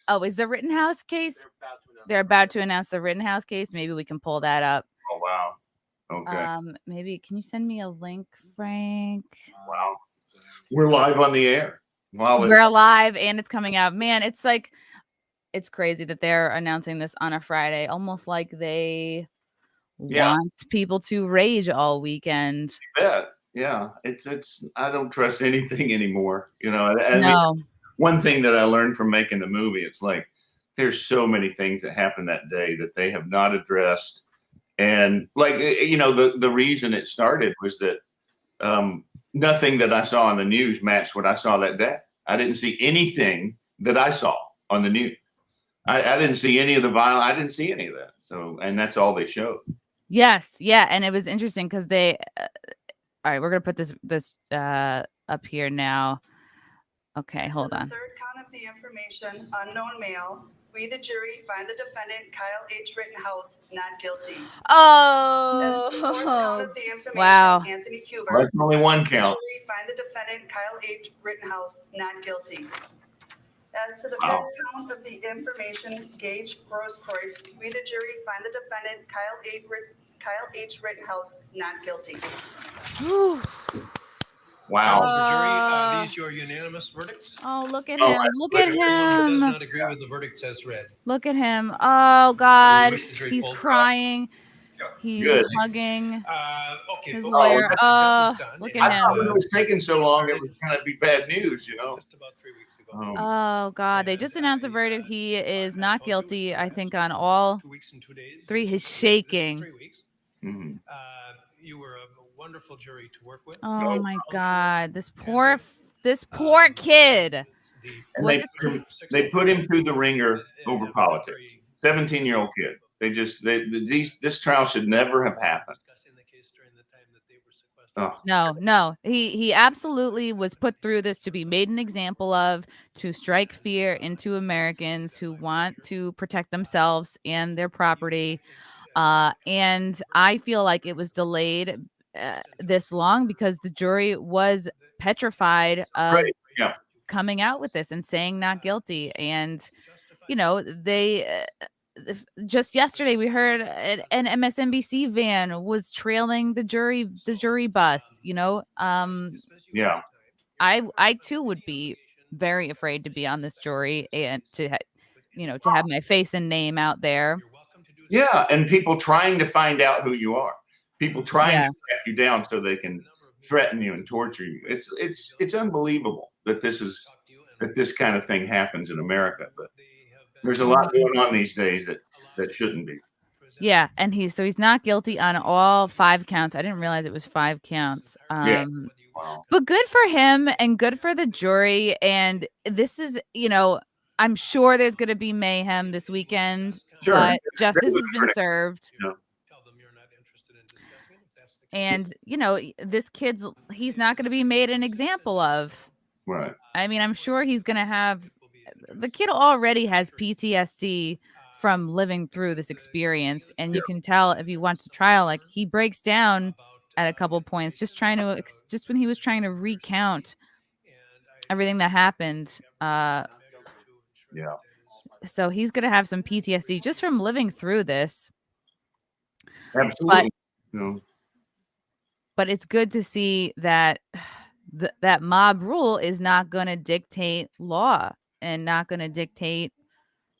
Oh, is the Rittenhouse case? They're about to announce the Rittenhouse case. Maybe we can pull that up. Oh, wow. Okay. Maybe can you send me a link, Frank? Wow. We're live on the air. Wow. We're live and it's coming out. Man, it's like, it's crazy that they're announcing this on a Friday, almost like they want people to rage all weekend. You bet. Yeah. It's, I don't trust anything anymore. You know, no. One thing that I learned from making the movie, it's like, there's so many things that happened that day that they have not addressed. And like, you know, the reason it started was that nothing that I saw on the news matched what I saw that day. I didn't see anything that I saw on the news. I didn't see any of the violence. I didn't see any of that. So, and that's all they showed. Yes. Yeah. And it was interesting because they, all right, we're going to put this up here now. Okay, hold on. The third count of the information, unknown male. We, the jury, find the defendant, Kyle H. Rittenhouse, not guilty. Oh, as the fourth count of the information, wow. Anthony Huber. That's only one count. The jury find the defendant, Kyle H. Rittenhouse, not guilty. As to the fifth count of the information, Gage Grosskreutz, we, the jury, find the defendant, Kyle H. Rittenhouse, not guilty. Wow. Jury, these your unanimous verdicts? Oh, look at him. Look at him. Does not agree with the verdicts as read. Look at him. Oh, God. He's crying. He's hugging his lawyer. Look at him. It was taking so long, it was going to be bad news, you know. Just about 3 weeks ago. Oh, God. They just announced the verdict. He is not guilty, I think, on all 2 weeks and 2 days. 3. He's shaking. 3 weeks. Mm-hmm. You were a wonderful jury to work with. Oh, my God. This poor kid. And they put him through the ringer over politics. 17-year-old kid. This trial should never have happened. No. He absolutely was put through this to be made an example of, to strike fear into Americans who want to protect themselves and their property. And I feel like it was delayed this long because the jury was petrified of coming out with this and saying not guilty. And, you know, they just yesterday we heard an MSNBC van was trailing the jury bus, you know. I too would be very afraid to be on this jury and to have my face and name out there. Yeah, and people trying to find out who you are. People trying to track you down so they can threaten you and torture you. It's unbelievable that this kind of thing happens in America. But there's a lot going on these days that shouldn't be. Yeah, and he's not guilty on all 5 counts. I didn't realize it was 5 counts. Wow. But good for him and good for the jury. And this is, you know, I'm sure there's going to be mayhem this weekend. Sure. But justice has been served. Yeah. And, you know, this he's not going to be made an example of. Right. I mean, I'm sure he's going to have, the kid already has PTSD from living through this experience. And you can tell if you watch the trial, like he breaks down at a couple points, just when he was trying to recount everything that happened. So he's going to have some PTSD just from living through this. Absolutely. But it's good to see that that mob rule is not going to dictate law and not going to dictate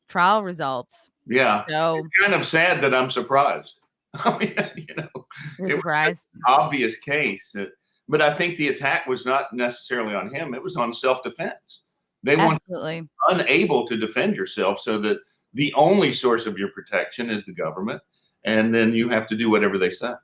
trial results. Yeah. So it's kind of sad that I'm surprised. I mean, you know, it was an obvious case. But I think the attack was not necessarily on him. It was on self-defense. They want unable to defend yourself, so that the only source of your protection is the government. And then you have to do whatever they say.